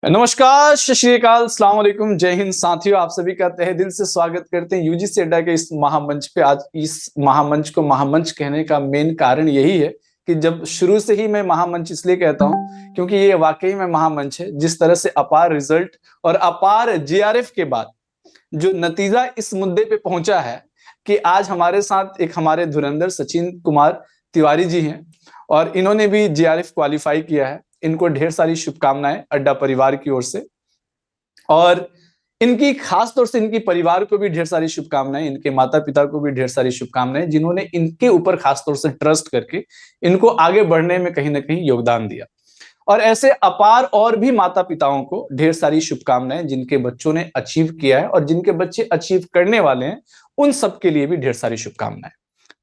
नमस्कार, सत श्री अकाल, अस्सलाम वालेकुम, जय हिंद साथियों। आप सभी का तहे दिल से स्वागत करते हैं यूजीसी अड्डा के इस महामंच पे। आज इस महामंच को महामंच कहने का मेन कारण यही है कि जब शुरू से ही मैं महामंच इसलिए कहता हूं क्योंकि ये वाकई में महामंच है। जिस तरह से अपार रिजल्ट और अपार जेआरएफ के बाद जो नतीजा इस मुद्दे पे पहुंचा है कि आज हमारे साथ एक हमारे धुरंधर सचिन कुमार तिवारी जी हैं और इन्होंने भी जेआरएफ क्वालिफाई किया है। इनको ढेर सारी शुभकामनाएं अड्डा परिवार की ओर से, और इनकी खास तौर से इनकी परिवार को भी ढेर सारी शुभकामनाएं, इनके माता पिता को भी ढेर सारी शुभकामनाएं जिन्होंने इनके ऊपर खास तौर से ट्रस्ट करके इनको आगे बढ़ने में कहीं ना कहीं योगदान दिया। और ऐसे अपार और भी माता पिताओं को ढेर सारी शुभकामनाएं जिनके बच्चों ने अचीव किया है और जिनके बच्चे अचीव करने वाले हैं, उन सबके लिए भी ढेर सारी शुभकामनाएं।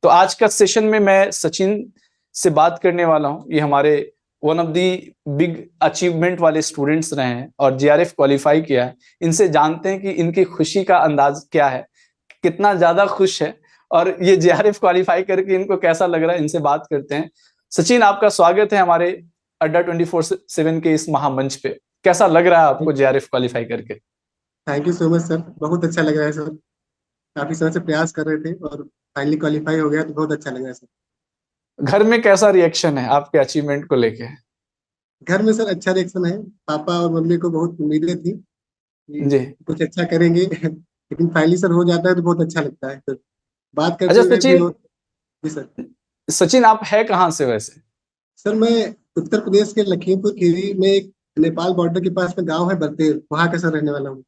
तो आज का सेशन में मैं सचिन से बात करने वाला हूं। ये हमारे one of the big achievement वाले स्टूडेंट्स रहे हैं और जेआरएफ क्वालिफाई किया है। इनसे जानते हैं कि इनकी खुशी का अंदाज क्या है, कितना ज्यादा खुश है और ये जेआरएफ क्वालिफाई करके इनको कैसा लग रहा है। इनसे बात करते हैं। सचिन, आपका स्वागत है हमारे अड्डा 24/7 के इस महामंच पे। कैसा लग रहा है आपको जेआरएफ क्वालिफाई करके? Thank you so much sir, बहुत अच्छा लग रहा है सर। काफी समय से प्रयास कर रहे थे और फाइनली क्वालिफाई हो गया तो बहुत अच्छा लग रहा है सर। घर में कैसा रिएक्शन है आपके अचीवमेंट को लेके? घर में सर अच्छा रिएक्शन है। पापा और मम्मी को बहुत उम्मीदें थी कि जी कुछ अच्छा करेंगे लेकिन फाइनली सर हो जाता है तो बहुत अच्छा लगता है सर। बात करते अच्छा हुए भी सचिन, हो। जी सर। सचिन आप है कहाँ से वैसे? सर मैं उत्तर प्रदेश के लखीमपुर खीरी में एक नेपाल बॉर्डर के पास में गाँव है बरतेर, वहाँ का सर रहने वाला हूँ।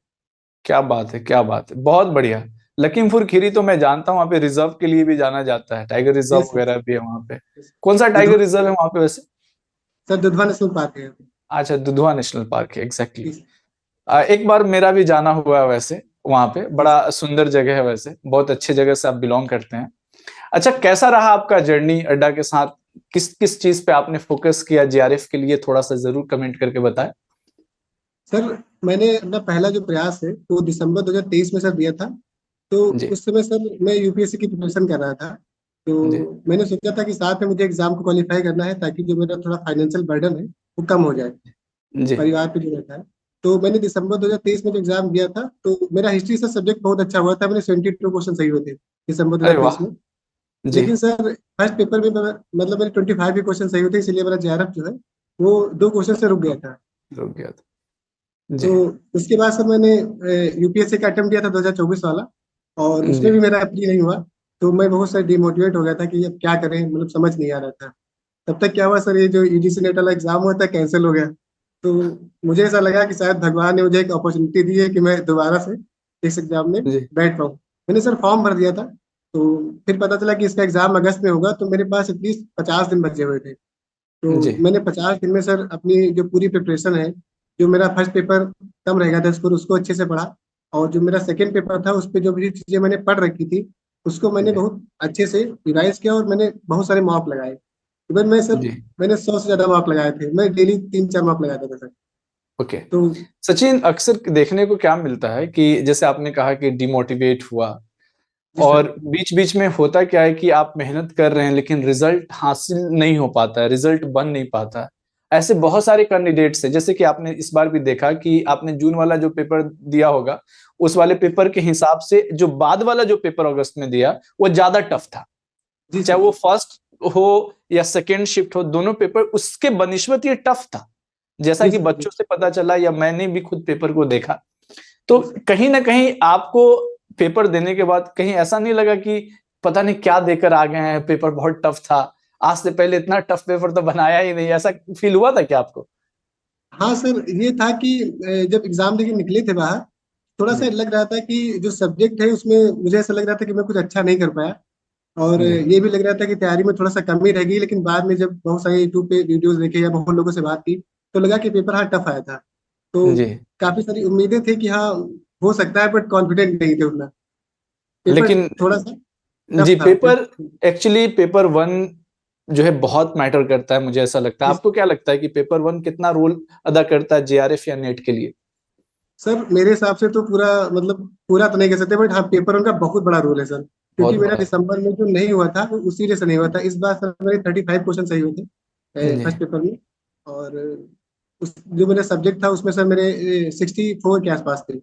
क्या बात है, क्या बात है, बहुत बढ़िया। लखीमपुर खीरी तो मैं जानता हूँ, वहाँ पे रिजर्व के लिए भी जाना जाता है, टाइगर रिजर्व यस वगैरह सर। भी है वहाँ पे। कौन सा टाइगर दुधवा। रिजर्व है वहाँ पे वैसे? सर दुधवा नेशनल पार्क है। अच्छा, दुधवा नेशनल पार्क है, एग्जैक्टली। जी एक बार मेरा भी जाना हुआ है वैसे। वहाँ पे जी बड़ा सुंदर जगह है वैसे, बहुत अच्छे जगह से आप बिलोंग करते हैं। अच्छा, कैसा रहा आपका जर्नी अड्डा के साथ? किस किस चीज पे आपने फोकस किया जेआरएफ के लिए? थोड़ा सा जरूर कमेंट करके बताएं। सर। मैंने अपना पहला जो प्रयास है वो दिसंबर 2023 में सर दिया था। तो जी उस समय सर मैं यूपीएससी की प्रिपरेशन कर रहा था। तो जी मैंने सोचा था कि साथ में मुझे एग्जाम को क्वालिफाई करना है ताकि जो मेरा थोड़ा फाइनेंशियल बर्डन है वो कम हो जाए जी। परिवार पे जो रहता है। तो मैंने दिसंबर 2023 में जो एग्जाम दिया था तो मेरा हिस्ट्री से सब्जेक्ट बहुत अच्छा हुआ था। मेरे 72 क्वेश्चन सही हुए थे दिसंबर अरे 2023 वाह। में। जी। लेकिन सर फर्स्ट पेपर में मतलब मेरे 25 भी क्वेश्चन सही हुए थे, इसलिए मेरा जेआरएफ जो है वो 2 क्वेश्चन से रुक गया था। रुक गया था। जी तो उसके बाद सर मैंने यूपीएससी का अटेम्प्ट दिया था 2024 वाला, और उसमें जी। भी मेरा अप्लाई नहीं हुआ। तो मैं बहुत सारे डिमोटिवेट हो गया था कि अब क्या करें, मतलब समझ नहीं आ रहा था। तब तक क्या हुआ सर, ये जो यूजीसी नेट वाला एग्जाम हुआ था कैंसिल हो गया। तो मुझे ऐसा लगा कि शायद भगवान ने मुझे एक अपॉर्चुनिटी दी है कि मैं दोबारा से इस एग्जाम में जी बैठ पाऊँ। मैंने सर फॉर्म भर दिया था। तो फिर पता चला कि इसका एग्जाम अगस्त में होगा, तो मेरे पास एटलीस्ट 50 दिन बचे हुए थे। तो जी। मैंने 50 दिन में सर अपनी जो पूरी प्रिपरेशन है, जो मेरा फर्स्ट पेपर कम रहेगा 10 पर उसको अच्छे से पढ़ा। और जो मेरा सेकंड पेपर था उस पर जो भी चीजें मैंने पढ़ रखी थी उसको मैंने जी बहुत अच्छे से रिवाइज किया और मैंने बहुत सारे मॉक लगाए। इवन मैं सर जी। मैंने 100 से ज्यादा मॉक लगाए थे। मैं डेली 3-4 मॉक लगाता था सर। ओके। तो सचिन, अक्सर देखने को क्या मिलता है कि जैसे आपने कहा कि डिमोटिवेट हुआ, जी सर। और बीच बीच में होता क्या है कि आप मेहनत कर रहे हैं लेकिन रिजल्ट हासिल नहीं हो पाता है, रिजल्ट बन नहीं पाता है। ऐसे बहुत सारे कैंडिडेट्स हैं, जैसे कि आपने इस बार भी देखा कि आपने जून वाला जो पेपर दिया होगा, उस वाले पेपर के हिसाब से जो बाद वाला जो पेपर अगस्त में दिया वो ज्यादा टफ था। जी चाहे सर। वो फर्स्ट हो या सेकेंड शिफ्ट हो, दोनों पेपर उसके बनिस्बत ये टफ था, जैसा जी कि सर। जी बच्चों से पता चला या मैंने भी खुद पेपर को देखा। तो जी सर। कहीं ना कहीं आपको पेपर देने के बाद कहीं ऐसा नहीं लगा कि पता नहीं क्या देकर आ गए हैं, पेपर बहुत टफ था, आज से पहले इतना टफ पेपर तो बनाया ही नहीं, ऐसा फील हुआ था क्या आपको? हाँ सर, ये था कि जब एग्जाम देके निकले थे बाहर, थोड़ा सा जी लग रहा था कि जो सब्जेक्ट है उसमें मुझे ऐसा लग रहा था कि मैं कुछ अच्छा नहीं कर पाया। और जी ये भी लग रहा था कि तैयारी में थोड़ा सा कमी रह गई। लेकिन बाद में जब बहुत सारे यूट्यूब पे वीडियोस देखे या बहुत लोगों से बात की तो लगा कि पेपर हाँ टफ आया था। तो जी। काफी सारी उम्मीदें थी कि हाँ हो सकता है, बट कॉन्फिडेंट नहीं थे उतना। पेपर लेकिन थोड़ा सा जी, टफ था। पेपर एक्चुअली पेपर वन जो है बहुत मैटर करता है, मुझे ऐसा लगता है। आपको क्या लगता है कि पेपर वन कितना रोल अदा करता है जेआरएफ या नेट के लिए? सर मेरे हिसाब से तो पूरा, मतलब पूरा तो नहीं कह सकते, बट हाँ पेपर उनका बहुत बड़ा रोल है सर। क्योंकि बहुत मेरा बड़ा। दिसंबर में जो नहीं हुआ था वो उसी वजह से नहीं हुआ था। इस बार सर मेरे 35 क्वेश्चन सही हुए थे जी फर्स्ट पेपर में। और जो मेरा सब्जेक्ट था उसमें सर मेरे 64 के आसपास थे।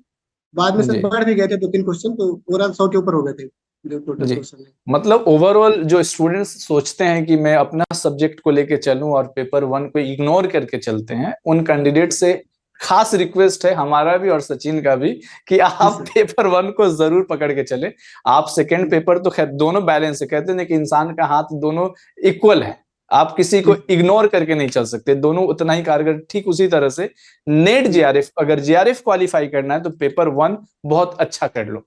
बाद में सर जी बढ़ भी गए थे 2-3 क्वेश्चन, तो ओवरऑल 100 के ऊपर हो गए थे जो टोटल जी। क्वेश्चन है। मतलब ओवरऑल जो स्टूडेंट्स सोचते हैं कि मैं अपना सब्जेक्ट को लेके चलूं और पेपर वन को इग्नोर करके चलते हैं, उन कैंडिडेट से खास रिक्वेस्ट है हमारा भी और सचिन का भी कि जी आप सर। पेपर वन को जरूर पकड़ के चले। आप सेकंड जी पेपर तो खैर दोनों बैलेंस है, कहते हैं कि इंसान का हाथ दोनों इक्वल है, आप किसी को जी इग्नोर करके नहीं चल सकते, दोनों उतना ही कारगर। ठीक उसी तरह से नेट जी जेआरएफ, अगर जेआरएफ क्वालिफाई करना है तो पेपर वन बहुत अच्छा कर लो,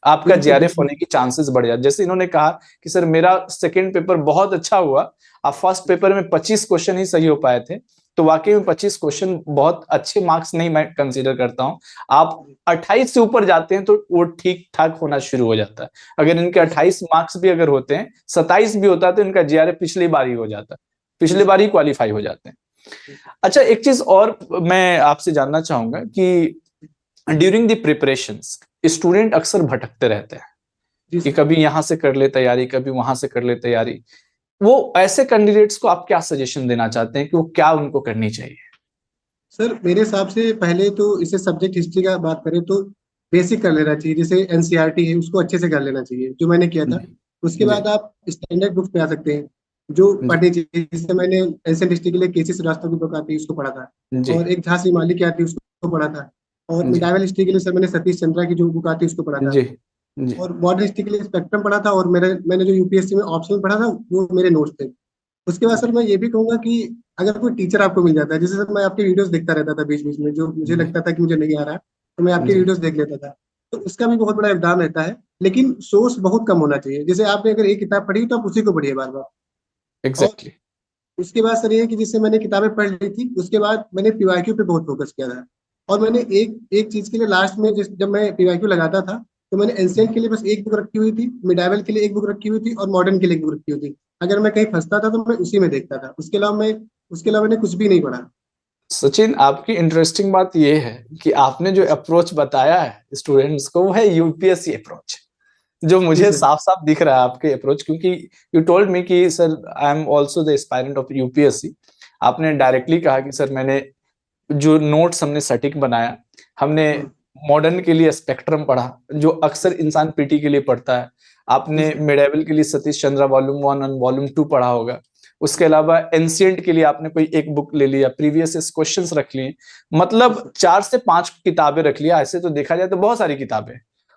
आपका बिल्कुल जेआरएफ बिल्कुल। होने की चांसेस बढ़ जाते। जैसे इन्होंने कहा कि सर मेरा सेकंड पेपर बहुत अच्छा हुआ, आप फर्स्ट पेपर में 25 क्वेश्चन ही सही हो पाए थे, तो वाकई में 25 क्वेश्चन बहुत अच्छे मार्क्स नहीं मैं कंसीडर करता हूं। आप 28 से ऊपर जाते हैं तो वो ठीक ठाक होना शुरू हो जाता है। अगर इनके जी सर। 28 मार्क्स भी अगर होते हैं, 27 भी होता है, तो इनका जेआरएफ पिछली बार ही हो जाता है, जी पिछली सर। बार ही क्वालिफाई हो जाते हैं। जी सर। अच्छा, एक चीज और मैं आपसे जानना चाहूंगा कि ड्यूरिंग द प्रिपरेशंस स्टूडेंट अक्सर भटकते रहते हैं जी कि सर। कभी यहां से कर ले तैयारी, कभी वहां से कर ले तैयारी। वो ऐसे कैंडिडेट्स को आप क्या सजेशन देना चाहते हैं कि वो क्या उनको करनी चाहिए? सर मेरे हिसाब से पहले तो इसे सब्जेक्ट हिस्ट्री का बात करें तो बेसिक कर लेना चाहिए, जैसे एनसीईआरटी है उसको अच्छे से कर लेना चाहिए, जो मैंने किया था। जी उसके जी बाद आप स्टैंडर्ड बुक्स पे आ सकते हैं जो जी पढ़नी चाहिए। जैसे मैंने एंशियंट हिस्ट्री के लिए केसी श्रीवास्तव की बुक आती है उसको पढ़ा था, जी और एक झांसी माली की आती है उसको पढ़ा था, और जी मिडाइवल हिस्ट्री के लिए सर मैंने सतीश चंद्रा की जो बुक आती है उसको पढ़ा था, जी जी और मॉडर्न हिस्ट्री के लिए स्पेक्ट्रम पढ़ा था, और मैंने जो यूपीएससी में ऑप्शनल पढ़ा था वो मेरे नोट्स थे। उसके बाद सर मैं ये भी कहूंगा कि अगर कोई टीचर आपको मिल जाता है, जैसे सर मैं आपके वीडियोस देखता रहता था बीच बीच में, जो मुझे जी लगता था कि मुझे नहीं आ रहा तो मैं आपके जी वीडियोस देख लेता था, तो उसका भी बहुत बड़ा योगदान रहता है। लेकिन सोर्स बहुत कम होना चाहिए, जैसे आपने अगर एक किताब पढ़ी तो आप उसी को पढ़िए बार बार। और एग्जैक्टली। उसके बाद सर ये है कि जिससे मैंने किताबें पढ़ ली थी उसके बाद मैंने पीवाईक्यू पे बहुत फोकस किया था। और मैंने एक एक चीज के लिए लास्ट में जब मैं पीवाईक्यू लगाता था तो मैंने एंशियंट के लिए बस एक बुक रखी हुई थी, मिडाइवल के लिए एक बुक रखी हुई थी, और मॉडर्न के लिए एक बुक रखी हुई थी। अगर मैं कहीं फंसता था तो मैं उसी में देखता था, उसके अलावा मैंने कुछ भी नहीं पढ़ा। सचिन, आपकी इंटरेस्टिंग बात यह है कि आपने जो अप्रोच बताया है स्टूडेंट्स को वो है यूपीएससी अप्रोच, जो जी मुझे सर। साफ साफ दिख रहा है आपके अप्रोच, क्योंकि यू टोल्ड मी कि sir I am also the aspirant of UPSC. आपने डायरेक्टली कहा कि सर मैंने जो नोट्स हमने सटीक बनाया, हमने हम्म। मॉडर्न के लिए स्पेक्ट्रम पढ़ा जो अक्सर इंसान पीटी के लिए पढ़ता है, जी आपने सर। मिडेवल के लिए सतीश चंद्रा वॉल्यूम 1 और वॉल्यूम 2 पढ़ा होगा, उसके अलावा एंशियंट के लिए आपने कोई एक बुक ले लिया, प्रीवियस क्वेश्चंस रख लिए, जी मतलब सर। 4 से 5 किताबें रख लिया। ऐसे तो देखा जाए तो बहुत सारी किताबें,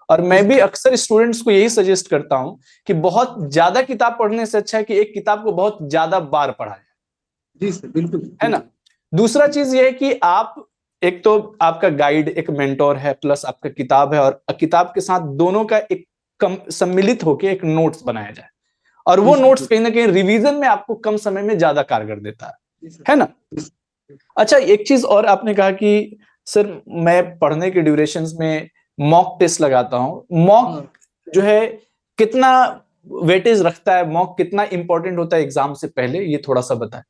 और जी मैं सर। भी अक्सर स्टूडेंट्स को यही सजेस्ट करता हूं कि बहुत ज्यादा किताब पढ़ने से अच्छा है कि एक किताब को बहुत ज्यादा बार पढ़ा जाए, जी सर। बिल्कुल है ना। बिल्कुल। दूसरा चीज ये है कि आप, एक तो आपका गाइड एक मेंटोर है, प्लस आपका किताब है, और किताब के साथ दोनों का एक सम्मिलित होकर एक नोट्स बनाया जाए, और जी वो सर। नोट्स कहीं ना कहीं रिवीजन में आपको कम समय में ज्यादा कारगर देता जी सर। है ना। जी सर। अच्छा, एक चीज और आपने कहा कि सर मैं पढ़ने के ड्यूरेशंस में मॉक टेस्ट लगाता हूं, हाँ मॉक जो है कितना वेटेज रखता है, मॉक कितना इंपॉर्टेंट होता है एग्जाम से पहले, ये थोड़ा सा बताएं।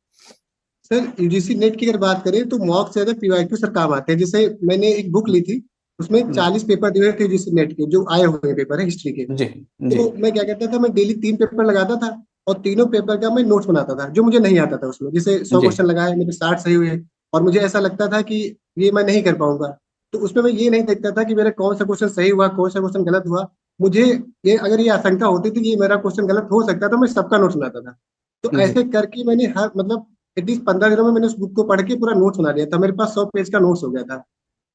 सर, यूजीसी नेट की अगर बात करें तो मॉक से ज्यादा पीवाईक्यू सर काम आते हैं। जैसे मैंने एक बुक ली थी, उसमें जी 40 पेपर दिए थे यूजीसी नेट के, जो आए हुए पेपर है हिस्ट्री के। जी जी तो मैं क्या करता था, मैं डेली 3 पेपर लगाता था, और तीनों पेपर का मैं नोट्स बनाता था जो मुझे नहीं आता था उसमें। जैसे 100 क्वेश्चन जी लगाए, मेरे 60 सही हुए, और मुझे ऐसा लगता था कि ये मैं नहीं कर पाऊंगा, तो उसमें मैं ये नहीं देखता था कि मेरा कौन सा क्वेश्चन सही हुआ कौन सा क्वेश्चन गलत हुआ। मुझे ये अगर ये आशंका होती थी कि ये मेरा क्वेश्चन गलत हो सकता है तो मैं सबका नोट्स बनाता था। तो जी ऐसे करके मैंने हर मतलब एटलीस्ट 15 दिनों में मैंने उस बुक को पढ़ के पूरा नोट्स बना लिया था, मेरे पास 100 पेज का नोट्स हो गया था।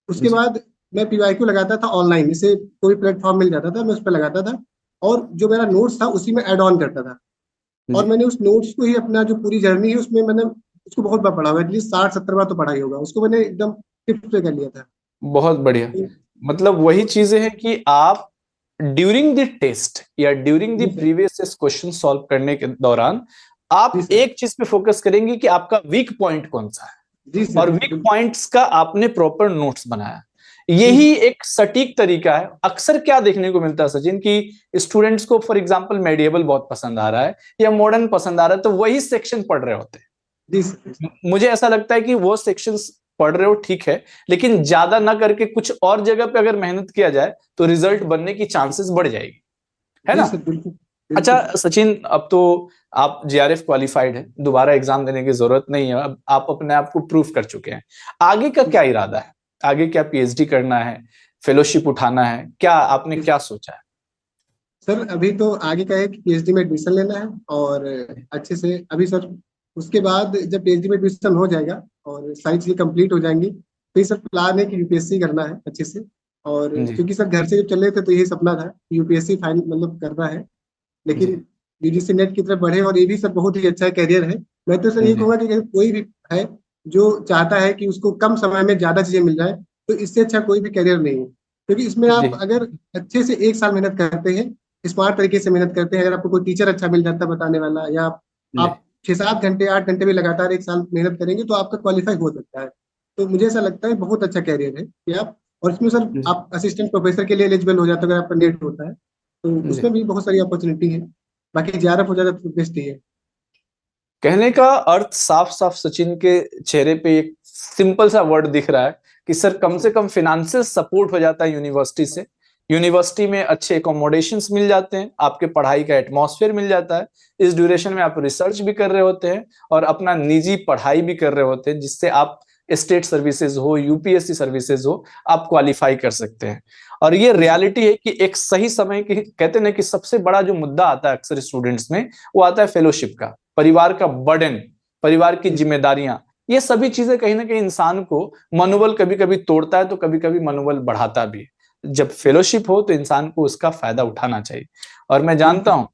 उसके जी बाद मैं पीवाईक्यू लगाता था ऑनलाइन, जैसे कोई प्लेटफॉर्म मिल जाता था मैं उस पर लगाता था, और जो मेरा नोट्स था उसी में ऐड ऑन करता था। और जी। मैंने उस नोट्स को ही अपना जो पूरी जर्नी है उसमें मैंने उसको बहुत बार पढ़ा हुआ, एटलीस्ट 60-70 बार तो पढ़ा ही होगा उसको, मैंने एकदम टिप्स पे कर लिया था। बहुत बढ़िया। तो, मतलब वही तो चीजें हैं कि आप ड्यूरिंग द टेस्ट या ड्यूरिंग द जी सर। प्रीवियस क्वेश्चन सॉल्व करने के दौरान जी आप सर। एक चीज पे फोकस करेंगे कि आपका वीक पॉइंट कौन सा है, जी और सर। वीक बिल्कुल। पॉइंट्स का आपने प्रॉपर नोट्स बनाया। जी यही सर। एक सटीक तरीका है। अक्सर क्या देखने को मिलता है सचिन कि स्टूडेंट्स को फॉर एग्जांपल मेडिएवल बहुत पसंद आ रहा है या मॉडर्न पसंद आ रहा है, तो वही सेक्शन पढ़ रहे होते हैं। जी सर। मुझे ऐसा लगता है कि वो सेक्शंस पढ़ रहे हो ठीक है, लेकिन ज्यादा ना करके कुछ और जगह पे अगर मेहनत किया जाए तो रिजल्ट बनने की चांसेस बढ़ जाएगी, है जी ना। सर। बिल्कुल अच्छा बिल्कुल। सचिन, अब तो आप जीआरएफ क्वालिफाइड है, दोबारा एग्जाम देने की जरूरत नहीं है, अब आप अपने आप को प्रूव कर चुके हैं। आगे का क्या इरादा है? आगे क्या पीएचडी करना है, फेलोशिप उठाना है, क्या आपने क्या सोचा है? सर अभी तो आगे का है कि पीएचडी में एडमिशन लेना है, और अच्छे से अभी सर उसके बाद जब पीएचडी में एडमिशन हो जाएगा और सारी चीजें कंप्लीट हो जाएंगी, तो ये सर प्लान है कि यूपीएससी करना है अच्छे से। और जी क्योंकि सर घर से जब चल रहे थे तो यही सपना था कि यूपीएससी फाइनल मतलब करना है, जी लेकिन यूजीसी नेट की तरफ बढ़े, और ये भी सर बहुत ही अच्छा करियर है। मैं तो सर ये जी कहूंगा कि अगर कोई भी है जो चाहता है कि उसको कम समय में ज्यादा चीजें मिल जाए, तो इससे अच्छा कोई भी करियर नहीं है। क्योंकि इसमें जी आप अगर अच्छे से एक साल मेहनत करते हैं, स्मार्ट तरीके से मेहनत करते हैं, अगर आपको कोई टीचर अच्छा मिल जाता है बताने वाला, या जी आप 6-7 घंटे 8 घंटे भी लगातार एक साल मेहनत करेंगे, तो आपका क्वालिफाई हो सकता है। तो मुझे ऐसा लगता है बहुत अच्छा कैरियर है कि आप, और इसमें सर जी आप असिस्टेंट प्रोफेसर के लिए एलिजिबल हो जाते हो अगर आपका नेट होता है, तो जी। उसमें भी बहुत सारी अपॉर्चुनिटी है। बाकी जेआरएफ हो जाता तो बेस्ट ही है। कहने का अर्थ साफ साफ सचिन के चेहरे पे एक सिंपल सा वर्ड दिख रहा है कि सर कम से कम फिनेंशियल सपोर्ट हो जाता है यूनिवर्सिटी से, यूनिवर्सिटी में अच्छे अकोमोडेशंस मिल जाते हैं, आपके पढ़ाई का एटमॉस्फेयर मिल जाता है, इस ड्यूरेशन में आप रिसर्च भी कर रहे होते हैं और अपना निजी पढ़ाई भी कर रहे होते हैं, जिससे आप स्टेट सर्विसेज हो, यूपीएससी सर्विसेज हो, आप क्वालिफाई कर सकते हैं। और ये रियलिटी है कि एक सही समय की, कहते हैं कि सबसे बड़ा जो मुद्दा आता है अक्सर स्टूडेंट्स में, वो आता है फेलोशिप का, परिवार का बर्डन, परिवार की जिम्मेदारियां, ये सभी चीजें कहीं ना कहीं इंसान को मनोबल कभी कभी तोड़ता है तो कभी कभी मनोबल बढ़ाता भी है। जब फेलोशिप हो तो इंसान को उसका फायदा उठाना चाहिए। और मैं जानता हूं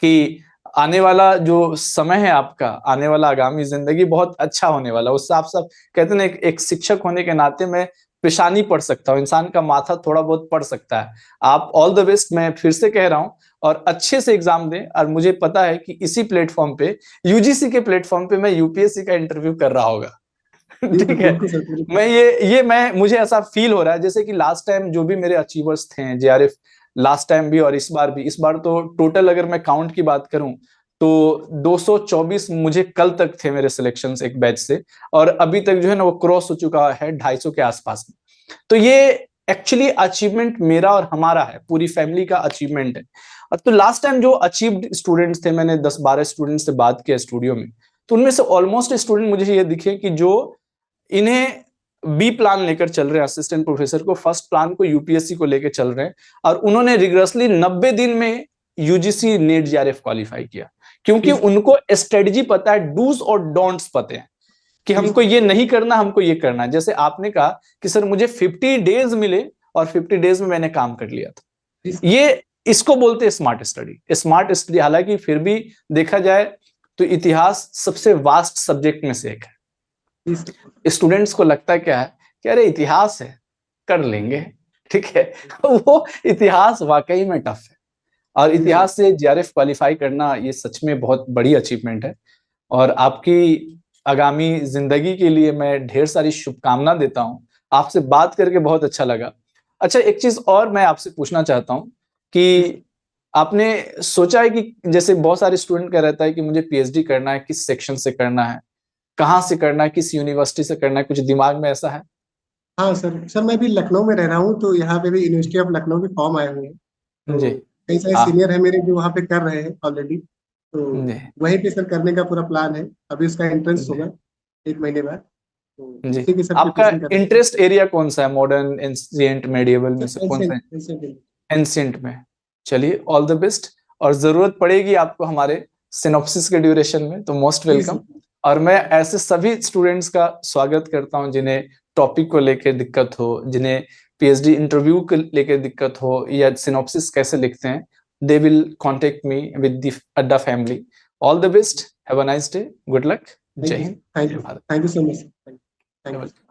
कि आने वाला जो समय है आपका, आने वाला आगामी जिंदगी बहुत अच्छा होने वाला, उससे आप सब कहते हैं एक शिक्षक होने के नाते मैं पेशानी पढ़ सकता हूँ, इंसान का माथा थोड़ा बहुत पढ़ सकता है। आप ऑल द बेस्ट, मैं फिर से कह रहा हूँ, और अच्छे से एग्जाम दें। और मुझे पता है कि इसी प्लेटफॉर्म पे, यूजीसी के प्लेटफॉर्म पे मैं यूपीएससी का इंटरव्यू कर रहा होगा। ठीक है। बिल्कुल सर, बिल्कुल। मैं मुझे ऐसा फील हो रहा है जैसे कि लास्ट टाइम जो भी मेरे अचीवर्स थे जेआरएफ, लास्ट टाइम भी और इस बार तो टोटल अगर मैं काउंट की बात करूं तो 224 मुझे कल तक थे मेरे सिलेक्शन एक बैच से, और अभी तक जो है ना वो क्रॉस हो चुका है 250 के आसपास में। तो ये एक्चुअली अचीवमेंट मेरा और हमारा है, पूरी फैमिली का अचीवमेंट है। और तो लास्ट टाइम जो अचीव्ड स्टूडेंट्स थे, मैंने 10-12 स्टूडेंट्स से बात किया स्टूडियो में, तो उनमें से ऑलमोस्ट स्टूडेंट मुझे ये दिखे कि जो इन्हें बी प्लान लेकर चल रहे हैं असिस्टेंट प्रोफेसर को, फर्स्ट प्लान को यूपीएससी को लेकर चल रहे हैं, और उन्होंने रिग्रेसली 90 दिन में यूजीसी नेट जेआरएफ क्वालिफाई किया, क्योंकि उनको स्ट्रेटजी पता है, डूज और डोंट्स पता है कि हमको ये नहीं करना, हमको ये करना है। जैसे आपने कहा कि सर मुझे 50 डेज मिले और 50 डेज में मैंने काम कर लिया था, ये इसको बोलते हैं स्मार्ट स्टडी। स्मार्ट स्टडी, हालांकि फिर भी देखा जाए तो इतिहास सबसे वास्ट सब्जेक्ट में से एक है। स्टूडेंट्स को लगता है क्या है कि अरे इतिहास है, कर लेंगे, ठीक है। वो इतिहास वाकई में टफ है, और इतिहास से जेआरएफ क्वालिफाई करना ये सच में बहुत बड़ी अचीवमेंट है। और आपकी आगामी जिंदगी के लिए मैं ढेर सारी शुभकामना देता हूं। आपसे बात करके बहुत अच्छा लगा। अच्छा, एक चीज और मैं आपसे पूछना चाहता हूं कि आपने सोचा है कि जैसे बहुत सारे स्टूडेंट का रहता है कि मुझे पीएचडी करना है, किस सेक्शन से करना है, कहाँ से करना है, किस यूनिवर्सिटी से करना है, कुछ दिमाग में ऐसा है? हाँ सर, सर मैं भी लखनऊ में रह रहा हूँ, तो यहाँ पे भी यूनिवर्सिटी ऑफ लखनऊ के फॉर्म आए हुए हैं। तो जी। कई सारे हाँ सीनियर है मेरे जो वहाँ पे कर रहे हैं ऑलरेडी, तो जी वहीं पे सर करने का पूरा प्लान है। अभी उसका एंट्रेंस जी होगा 1 महीने बाद, तो जी। उसी की सब आपका प्रिपरेशन कर रहे हैं। इंटरेस्ट एरिया कौन सा है, मॉडर्न, एंशिएंट, मेडिएवल में से सर कौन सा है? Ancient, ancient. एंशिएंट में। चलिए, ऑल द बेस्ट। और जरूरत पड़ेगी आपको हमारे सिनॉप्सिस के ड्यूरेशन में तो मोस्ट जी वेलकम। सर। और मैं ऐसे सभी स्टूडेंट्स का स्वागत करता हूं जिन्हें टॉपिक को लेकर दिक्कत हो, जिन्हें पीएचडी इंटरव्यू को लेकर दिक्कत हो, या सिनॉप्सिस कैसे लिखते हैं, they will contact me with the Adda family. All the best, have a nice day, good luck, जय थैंक यू, हिंद, थैंक जय you, Bharat. Thank you so much. Thank you.